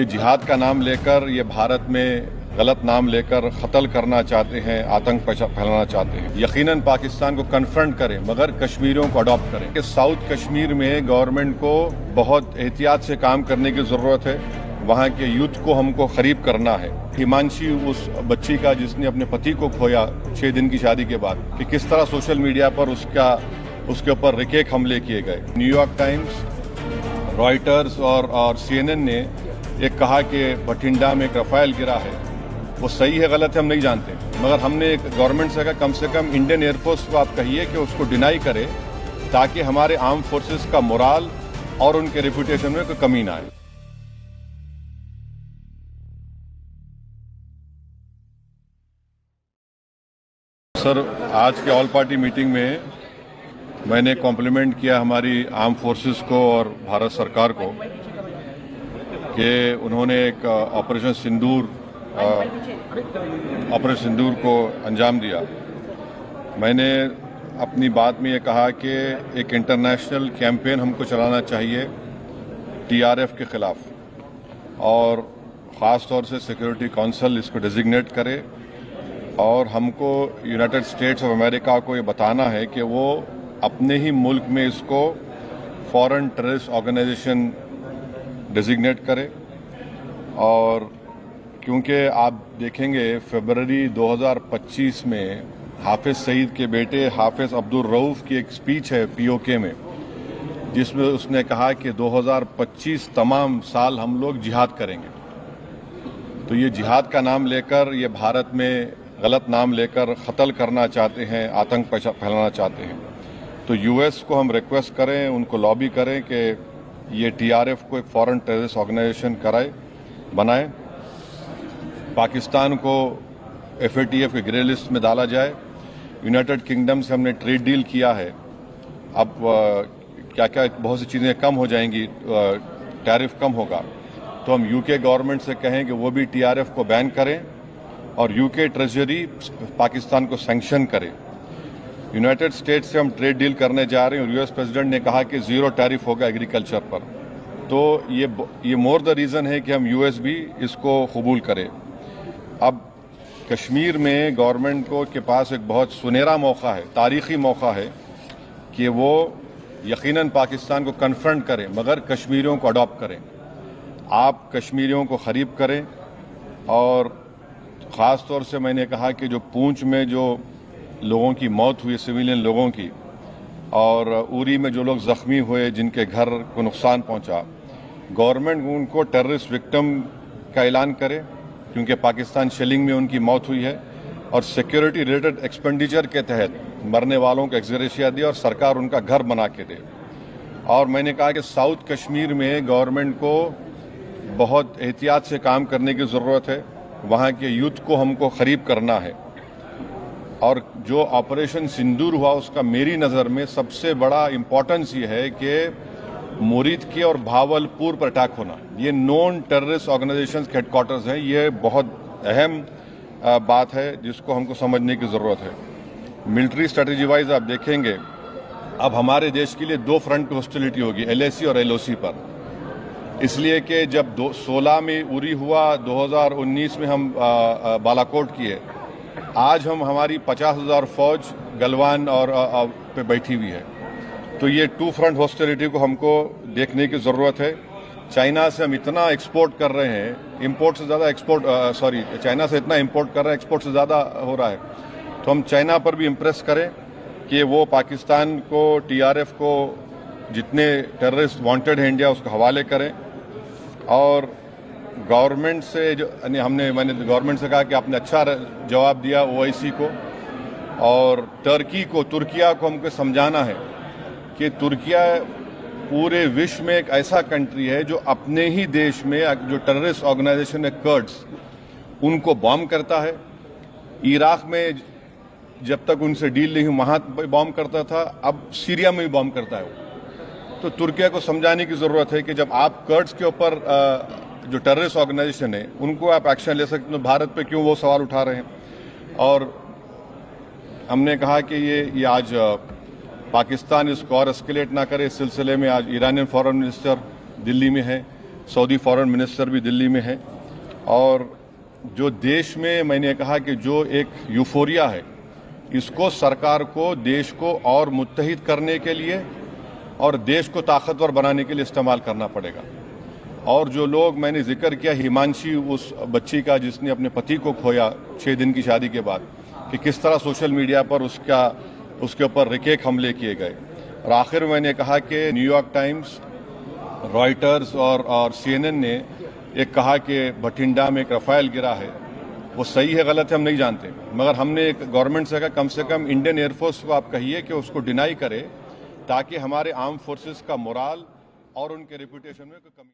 ये जिहाद का नाम लेकर, ये भारत में गलत नाम लेकर कत्ल करना चाहते हैं, आतंक फैलाना चाहते हैं। यकीनन पाकिस्तान को कन्फ्रंट करें, मगर कश्मीरियों को अडॉप्ट करें। कि साउथ कश्मीर में गवर्नमेंट को बहुत एहतियात से काम करने की जरूरत है। वहाँ के यूथ को हमको करीब करना है। हिमांशी, उस बच्ची का जिसने अपने पति को खोया 6 दिन की शादी के बाद, कि किस तरह सोशल मीडिया पर उसके ऊपर रिकेक हमले किए गए। न्यूयॉर्क टाइम्स, रॉयटर्स और CNN ने एक कहा कि बठिंडा में एक रफाल गिरा है। वो सही है गलत है हम नहीं जानते, मगर हमने एक गवर्नमेंट से कम इंडियन एयरफोर्स को आप कहिए कि उसको डिनाई करे, ताकि हमारे आर्म फोर्सेस का मोराल और उनके रेपुटेशन में कोई कमी ना आए। सर, आज के ऑल पार्टी मीटिंग में मैंने कॉम्प्लीमेंट किया हमारी आर्म फोर्सेस को और भारत सरकार को कि उन्होंने एक ऑपरेशन सिंदूर को अंजाम दिया। मैंने अपनी बात में ये कहा कि एक इंटरनेशनल कैंपेन हमको चलाना चाहिए TRF के खिलाफ, और ख़ास तौर से सिक्योरिटी काउंसिल इसको डेजिग्नेट करे, और हमको यूनाइटेड स्टेट्स ऑफ अमेरिका को ये बताना है कि वो अपने ही मुल्क में इसको फॉरेन टेररिस्ट ऑर्गेनाइजेशन डेजिग्नेट करे। और क्योंकि आप देखेंगे फरवरी 2025 में हाफिज सईद के बेटे हाफिज अब्दुल रऊफ की एक स्पीच है POK में, जिसमें उसने कहा कि 2025 तमाम साल हम लोग जिहाद करेंगे। तो ये जिहाद का नाम लेकर, ये भारत में गलत नाम लेकर कत्ल करना चाहते हैं, आतंक फैलाना चाहते हैं। तो US को हम रिक्वेस्ट करें, उनको लॉबी करें कि ये TRF को एक फॉरेन टेररिस्ट ऑर्गेनाइजेशन बनाए, पाकिस्तान को FATF के ग्रे लिस्ट में डाला जाए। यूनाइटेड किंगडम से हमने ट्रेड डील किया है। अब क्या क्या बहुत सी चीज़ें कम हो जाएंगी, टैरिफ कम होगा, तो हम UK गवर्नमेंट से कहें कि वो भी TRF को बैन करें, और UK ट्रेजरी पाकिस्तान को सैंक्शन करे। यूनाइटेड स्टेट्स से हम ट्रेड डील करने जा रहे हैं, और US प्रेसिडेंट ने कहा कि 0 टैरिफ होगा एग्रीकल्चर पर। तो ये मोर द रीज़न है कि हम US भी इसको कबूल करें। अब कश्मीर में गवर्नमेंट के पास एक बहुत सुनहरा मौका है, तारीखी मौका है, कि वो यकीनन पाकिस्तान को कन्फ्रंट करें, मगर कश्मीरियों को अडॉप्ट करें। आप कश्मीरियों को करीब करें, और ख़ास तौर से मैंने कहा कि जो पूंछ में जो लोगों की मौत हुई, सिविलियन लोगों की, और उरी में जो लोग ज़ख्मी हुए, जिनके घर को नुकसान पहुंचा, गवर्नमेंट उनको टेररिस्ट विक्टिम का ऐलान करे, क्योंकि पाकिस्तान शेलिंग में उनकी मौत हुई है, और सिक्योरिटी रिलेटेड एक्सपेंडिचर के तहत मरने वालों को एक्सग्रेशिया दे, और सरकार उनका घर बना के दे। और मैंने कहा कि साउथ कश्मीर में गवर्नमेंट को बहुत एहतियात से काम करने की ज़रूरत है। वहाँ के यूथ को हमको करीब करना है। और जो ऑपरेशन सिंदूर हुआ, उसका मेरी नज़र में सबसे बड़ा इम्पोर्टेंस ये है कि मुरीद के और भावलपुर पर अटैक होना, ये नॉन टेररिस्ट ऑर्गेनाइजेशंस के हेडक्वार्टर्स हैं। ये बहुत अहम बात है जिसको हमको समझने की ज़रूरत है। मिलिट्री स्ट्रेटजी वाइज आप देखेंगे, अब हमारे देश के लिए 2 फ्रंट पे हॉस्टिलिटी होगी, LAC और LOC पर। इसलिए कि जब 16 में उरी हुआ, 2019 में हम बालाकोट किए, आज हमारी 50,000 फौज गलवान और पे बैठी हुई है। तो ये 2 फ्रंट हॉस्टिलिटी को हमको देखने की ज़रूरत है। चाइना से हम इतना एक्सपोर्ट कर रहे हैं, इंपोर्ट से ज़्यादा चाइना से इतना इंपोर्ट कर रहे हैं, एक्सपोर्ट से ज़्यादा हो रहा है। तो हम चाइना पर भी इम्प्रेस करें कि वो पाकिस्तान को, TRF को, जितने टेररिस्ट वांटेड हैं इंडिया, उसको हवाले करें। और गवर्नमेंट से मैंने गवर्नमेंट से कहा कि आपने अच्छा जवाब दिया OIC को, और तुर्किया को हमको समझाना है कि तुर्किया पूरे विश्व में एक ऐसा कंट्री है जो अपने ही देश में जो टेररिस्ट ऑर्गेनाइजेशन है कर्ड्स, उनको बॉम्ब करता है। इराक में जब तक उनसे डील नहीं हुई वहाँ बॉम्ब करता था, अब सीरिया में भी बॉम्ब करता है। तो तुर्किया को समझाने की ज़रूरत है कि जब आप कर्ड्स के ऊपर जो टेररिस्ट ऑर्गेनाइजेशन है उनको आप एक्शन ले सकते, तो भारत पे क्यों वो सवाल उठा रहे हैं। और हमने कहा कि ये आज पाकिस्तान इसको और एस्केलेट ना करे। इस सिलसिले में आज ईरानियन फॉरेन मिनिस्टर दिल्ली में है, सऊदी फॉरेन मिनिस्टर भी दिल्ली में है। और जो देश में मैंने कहा कि जो एक यूफोरिया है, इसको सरकार को देश को और मुत्तहिद करने के लिए और देश को ताकतवर बनाने के लिए इस्तेमाल करना पड़ेगा। और जो लोग मैंने जिक्र किया, हिमांशी उस बच्ची का जिसने अपने पति को खोया 6 दिन की शादी के बाद, कि किस तरह सोशल मीडिया पर उसके ऊपर रिकेक हमले किए गए। और आखिर मैंने कहा कि न्यूयॉर्क टाइम्स, रॉयटर्स और CNN ने एक कहा कि बठिंडा में एक रफाइल गिरा है। वो सही है गलत है हम नहीं जानते, मगर हमने एक गवर्नमेंट से कहा कम इंडियन एयरफोर्स को आप कहिए कि उसको डिनाई करे, ताकि हमारे आर्म फोर्सेस का मोराल और उनके रेपुटेशन में कोई कमी